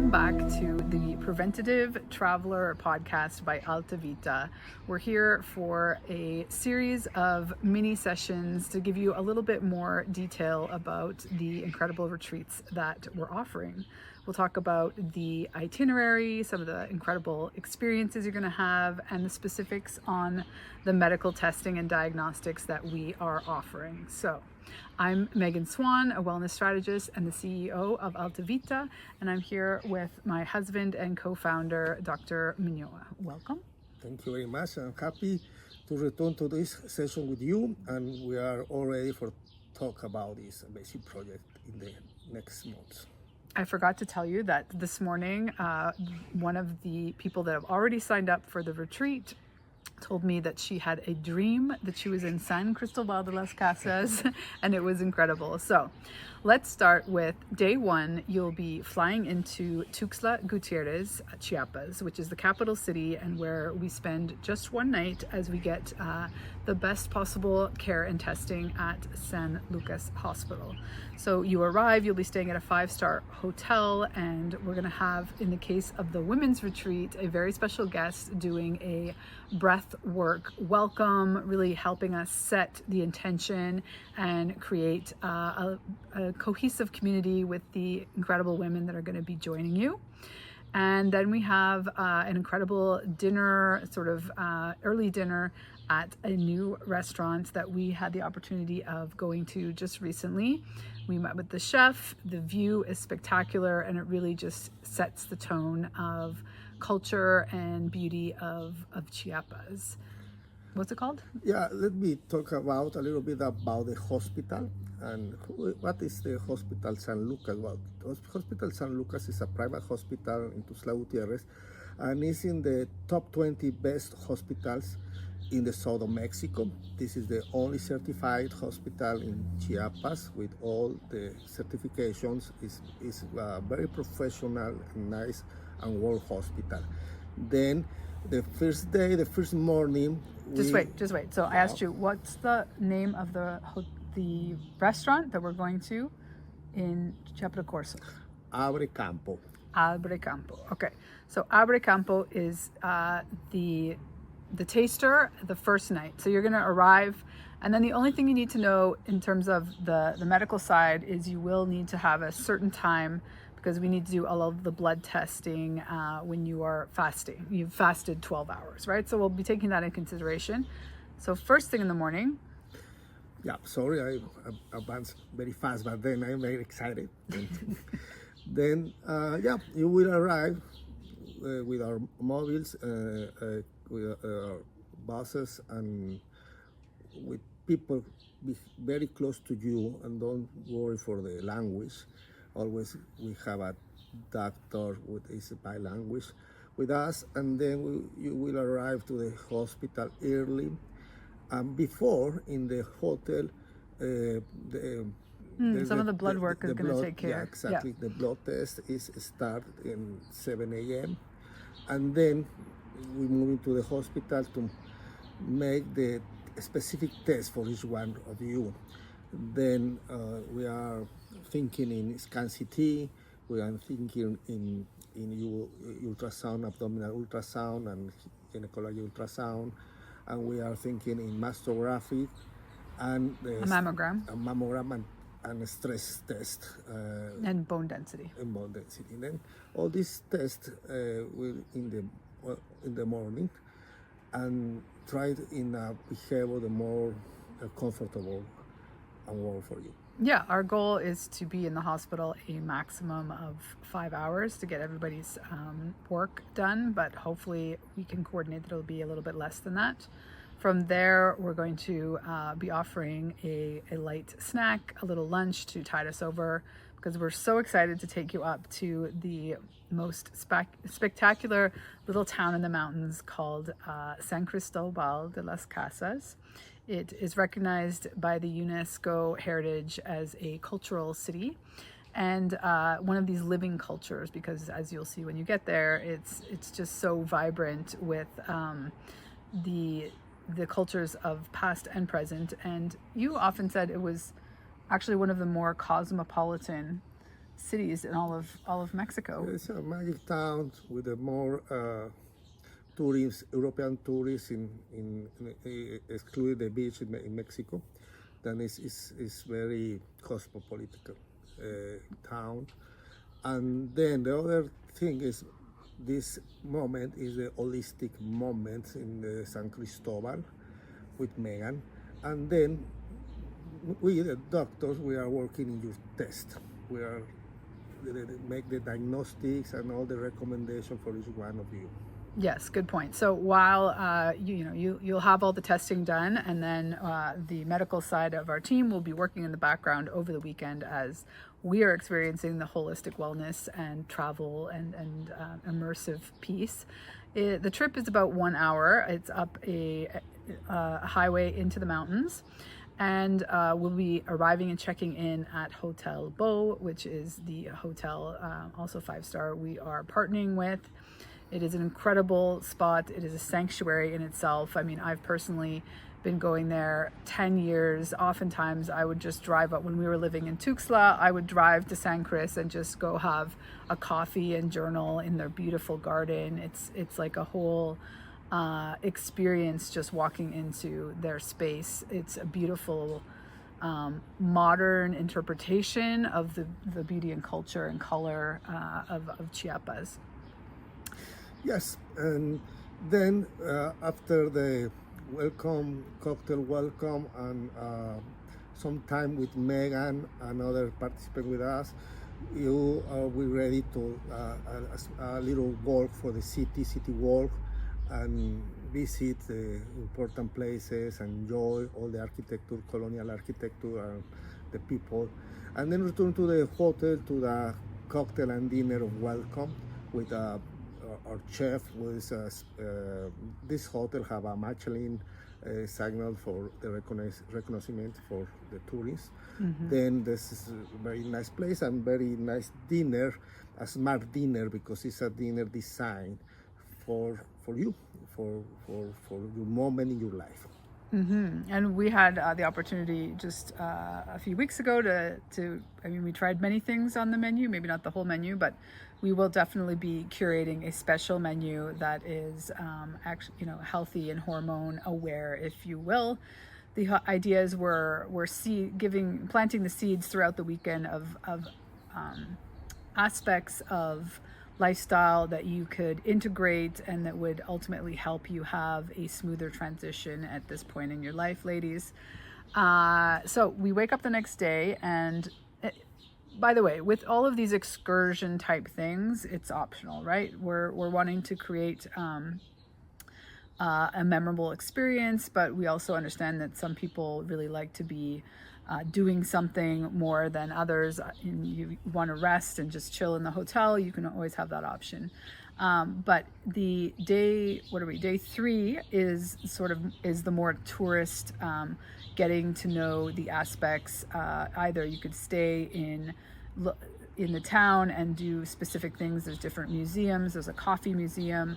Welcome back to the Preventative Traveler podcast by Altavita. We're here for a series of mini sessions to give you a little bit more detail about the incredible retreats that we're offering. We'll talk about the itinerary, some of the incredible experiences you're going to have, and the specifics on the medical testing and diagnostics that we are offering. So, I'm Megan Swan, a wellness strategist and the CEO of Altavita, and I'm here with my husband and co-founder, Dr. Mignoa. Welcome. Thank you very much. I'm happy to return to this session with you, and we are all ready for talk about this basic project in the next months. I forgot to tell you that this morning, one of the people that have already signed up for the retreat told me that she had a dream that she was in San Cristobal de las Casas, and it was incredible. So let's start with day one. You'll be flying into Tuxtla Gutierrez, Chiapas, which is the capital city and where we spend just one night as we get the best possible care and testing at San Lucas Hospital. So you arrive, you'll be staying at a 5-star hotel, and we're going to have, in the case of the women's retreat, a very special guest doing a breathwork welcome, really helping us set the intention and create a cohesive community with the incredible women that are going to be joining you. And then we have an incredible dinner, early dinner at a new restaurant that we had the opportunity of going to just recently. We met with the chef. The view is spectacular, and it really just sets the tone of culture and beauty of Chiapas. What's it called? Yeah, let me talk about a little bit about the hospital and what is the Hospital San Lucas. Well, Hospital San Lucas is a private hospital in Tuxtla Gutierrez, and is in the top 20 best hospitals in the south of Mexico. This is the only certified hospital in Chiapas with all the certifications. Is very professional and nice and world hospital. Then the first morning. Just wait. So I asked you, what's the name of the restaurant that we're going to in Chiapas Corso? Abre Campo. Okay, so Abre Campo is the taster the first night. So you're going to arrive, and then the only thing you need to know in terms of the medical side is you will need to have a certain time, because we need to do all of the blood testing when you are fasting. You've fasted 12 hours, right? So we'll be taking that in consideration. So first thing in the morning. Yeah, sorry, I advanced very fast, but then I'm very excited. Then, you will arrive with our mobiles, with our buses, and with people be very close to you, and don't worry for the language. Always we have a doctor with his bilingual with us, and then you will arrive to the hospital early. And before, in the hotel, some of the blood work is going to take care. Yeah, exactly. Yeah. The blood test is start in 7 a.m. and then we move into the hospital to make the specific test for each one of you. Then we are thinking in scan CT, we are thinking in ultrasound, abdominal ultrasound, and gynecology ultrasound, and we are thinking in mastography and a mammogram and a stress test and bone density. And then all these tests will in the morning, and try in a behavior the more comfortable and well for you. Yeah, our goal is to be in the hospital a maximum of 5 hours to get everybody's work done, but hopefully we can coordinate that it'll be a little bit less than that. From there, we're going to be offering a light snack, a little lunch to tide us over, because we're so excited to take you up to the most spectacular little town in the mountains called San Cristobal de las Casas. It is recognized by the UNESCO heritage as a cultural city, and one of these living cultures, because as you'll see when you get there, it's just so vibrant with the cultures of past and present. And you often said it was actually one of the more cosmopolitan cities in all of Mexico. It's a magic town with a more tourists, European tourists, excluding the beach in Mexico. Then it's very cosmopolitan town. And then the other thing is this moment is the holistic moment in the San Cristobal with Megan. And then we, the doctors, we are working in your test. We are make the diagnostics and all the recommendations for each one of you. Yes, good point. So while you'll have all the testing done, and then the medical side of our team will be working in the background over the weekend as we are experiencing the holistic wellness and travel and immersive piece. The trip is about 1 hour. It's up a highway into the mountains. And we'll be arriving and checking in at Hotel Beau, which is the hotel, also 5-star, we are partnering with. It is an incredible spot. It is a sanctuary in itself. I mean, I've personally been going there 10 years. Oftentimes I would just drive up when we were living in Tuxtla. I would drive to San Cris and just go have a coffee and journal in their beautiful garden. It's like a whole experience just walking into their space. It's a beautiful modern interpretation of the beauty and culture and color of Chiapas. Yes, and then after the cocktail welcome and some time with Megan and other participants with us, you will be ready to a little walk for the city walk, and visit the important places, enjoy all the architecture, colonial architecture, and the people, and then return to the hotel to the cocktail and dinner of welcome with our chef. This hotel have a Michelin signal for the reconnaissance for the tourists. Mm-hmm. Then this is a very nice place and very nice dinner, a smart dinner, because it's a dinner designed for you, for your moment in your life. Mm-hmm. And we had the opportunity just a few weeks ago we tried many things on the menu, maybe not the whole menu, but we will definitely be curating a special menu that is actually, healthy and hormone aware, if you will. The ideas were planting the seeds throughout the weekend of aspects of lifestyle that you could integrate and that would ultimately help you have a smoother transition at this point in your life, ladies. So we wake up the next day, and by the way, with all of these excursion type things, it's optional, right? We're wanting to create a memorable experience, but we also understand that some people really like to be doing something more than others, and you want to rest and just chill in the hotel. You can always have that option. But the day 3 is the more tourist, getting to know the aspects. Either you could stay in the town and do specific things. There's different museums. There's a coffee museum.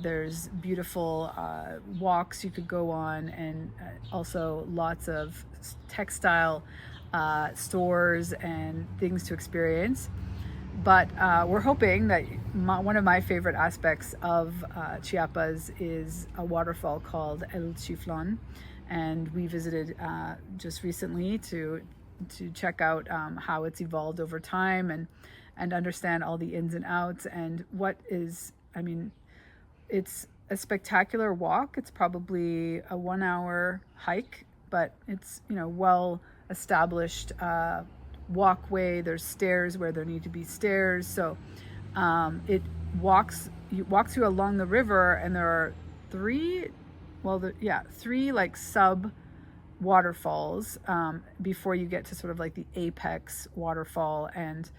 There's beautiful walks you could go on, and also lots of textile stores and things to experience. But we're hoping that one of my favorite aspects of Chiapas is a waterfall called El Chiflon, and we visited just recently to check out how it's evolved over time and understand all the ins and outs and it's a spectacular walk. It's probably a 1 hour hike, but it's well established walkway. There's stairs where there need to be stairs, so you walk through along the river, and there are three like sub waterfalls before you get to sort of like the apex waterfall, and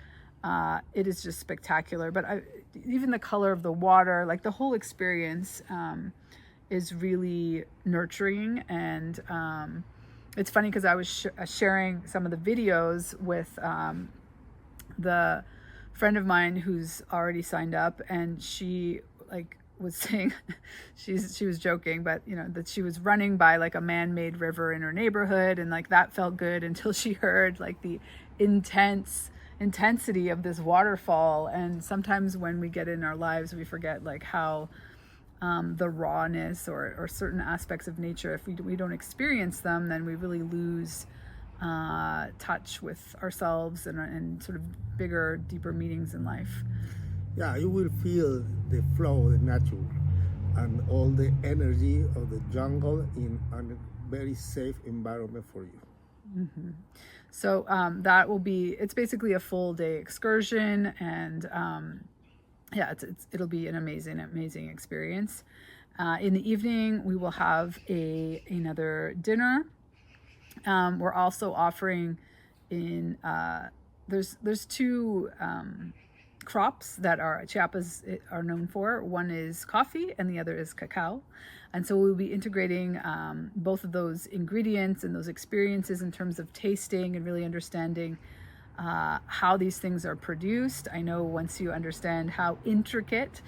it is just spectacular. But even the color of the water, like the whole experience is really nurturing. And it's funny because I was sharing some of the videos with the friend of mine who's already signed up, and she was saying she was joking, but that she was running by like a man-made river in her neighborhood, and like that felt good until she heard like the intense intensity of this waterfall. And sometimes when we get in our lives, we forget like how the rawness or certain aspects of nature, if we don't experience them, then we really lose touch with ourselves and sort of bigger, deeper meanings in life. Yeah, you will feel the flow of the nature and all the energy of the jungle in a very safe environment for you. Mm-hmm. So that will be, it's basically a full day excursion, and yeah, it'll be an amazing experience. In the evening, we will have another dinner. We're also offering there's two crops that Chiapas are known for. One is coffee and the other is cacao. And so we'll be integrating both of those ingredients and those experiences in terms of tasting and really understanding how these things are produced. I know once you understand how intricate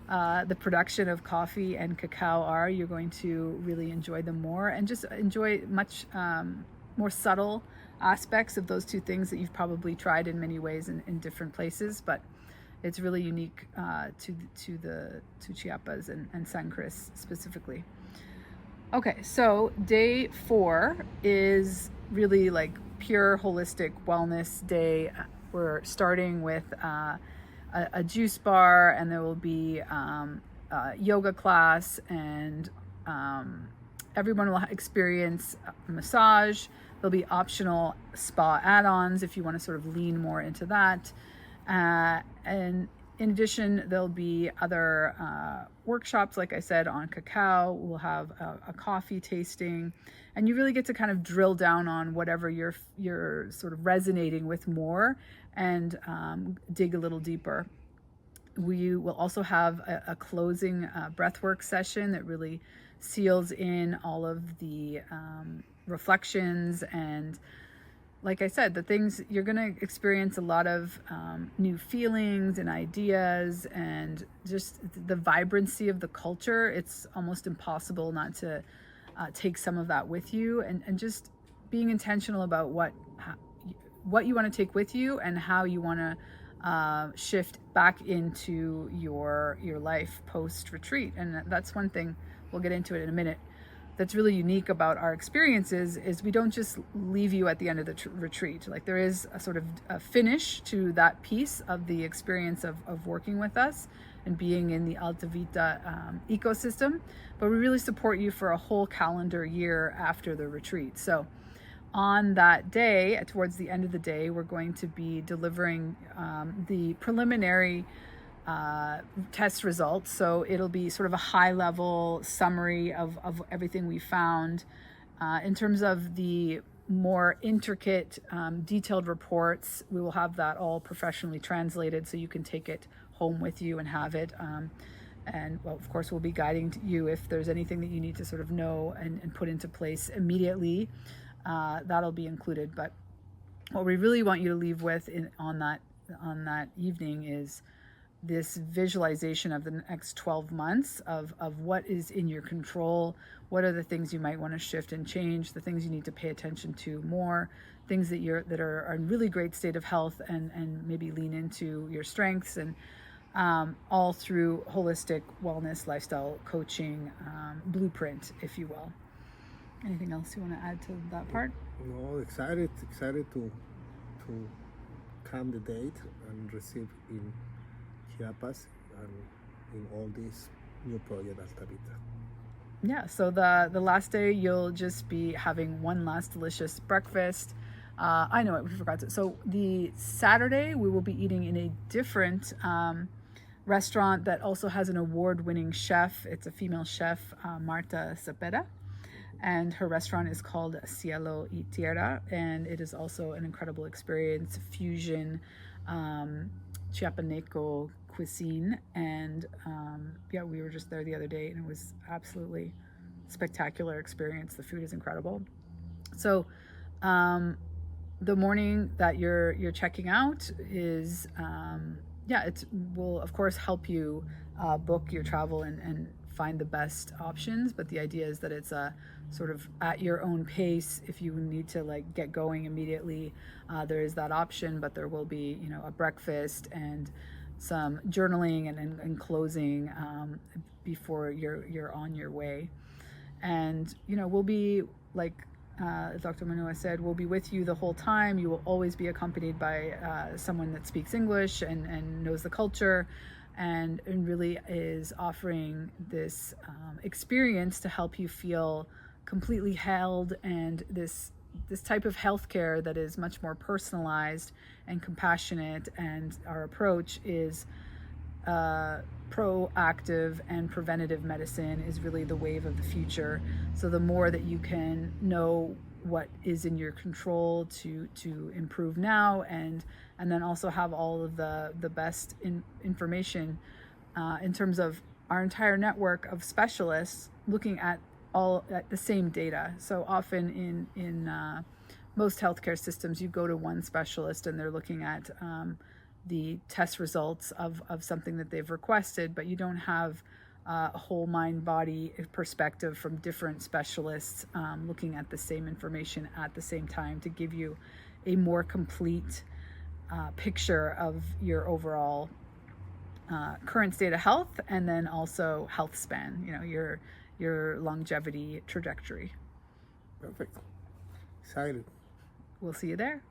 the production of coffee and cacao are, you're going to really enjoy them more and just enjoy much more subtle aspects of those two things that you've probably tried in many ways in different places, but it's really unique to Chiapas and San Cris specifically. Okay, so day 4 is really like pure holistic wellness day. We're starting with a juice bar, and there will be a yoga class, and everyone will experience a massage. There'll be optional spa add-ons if you want to sort of lean more into that. And in addition, there'll be other workshops, like I said, on cacao. We'll have a coffee tasting, and you really get to kind of drill down on whatever you're sort of resonating with more, and dig a little deeper. We will also have a closing breathwork session that really seals in all of the reflections, and like I said, the things you're going to experience, a lot of new feelings and ideas, and just the vibrancy of the culture. It's almost impossible not to take some of that with you, and just being intentional about what you want to take with you and how you want to shift back into your life post retreat. And that's one thing, we'll get into it in a minute, that's really unique about our experiences, is we don't just leave you at the end of the retreat. Like, there is a sort of a finish to that piece of the experience of working with us and being in the Altavita ecosystem, but we really support you for a whole calendar year after the retreat. So on that day, towards the end of the day, we're going to be delivering the preliminary test results. So it'll be sort of a high level summary of everything we found. In terms of the more intricate, detailed reports, we will have that all professionally translated so you can take it home with you and have it. And well, of course, we'll be guiding you if there's anything that you need to sort of know and put into place immediately. That'll be included. But what we really want you to leave with on that evening is this visualization of the next 12 months of what is in your control, what are the things you might want to shift and change, the things you need to pay attention to more, things that are in really great state of health, and maybe lean into your strengths, and all through holistic wellness, lifestyle coaching, blueprint, if you will. Anything else you want to add to that part? No, excited to come the date and receive in Chiapas and in all this new project Altavita. Yeah, so the last day you'll just be having one last delicious breakfast. I know it, we forgot to. So the Saturday we will be eating in a different restaurant that also has an award-winning chef. It's a female chef, Marta Cepeda, and her restaurant is called Cielo y Tierra, and it is also an incredible experience, fusion Chiapaneco cuisine. And yeah, we were just there the other day, and it was absolutely spectacular experience. The food is incredible. So the morning that you're checking out is it will of course help you book your travel and find the best options, but the idea is that it's a sort of at your own pace. If you need to like get going immediately, there is that option, but there will be, you know, a breakfast and some journaling and closing before you're on your way. And, you know, we'll be, like Dr. Manoa said, we'll be with you the whole time. You will always be accompanied by someone that speaks English and knows the culture, and really is offering this experience to help you feel completely held, and this type of healthcare that is much more personalized and compassionate. And our approach is proactive and preventative medicine is really the wave of the future. So the more that you can know what is in your control to improve now, and then also have all of the best information in terms of our entire network of specialists looking at the same data. So often in most healthcare systems, you go to one specialist and they're looking at the test results of something that they've requested, but you don't have a whole mind body perspective from different specialists looking at the same information at the same time to give you a more complete picture of your overall current state of health, and then also health span, you know, your longevity trajectory. Perfect. Excited. We'll see you there.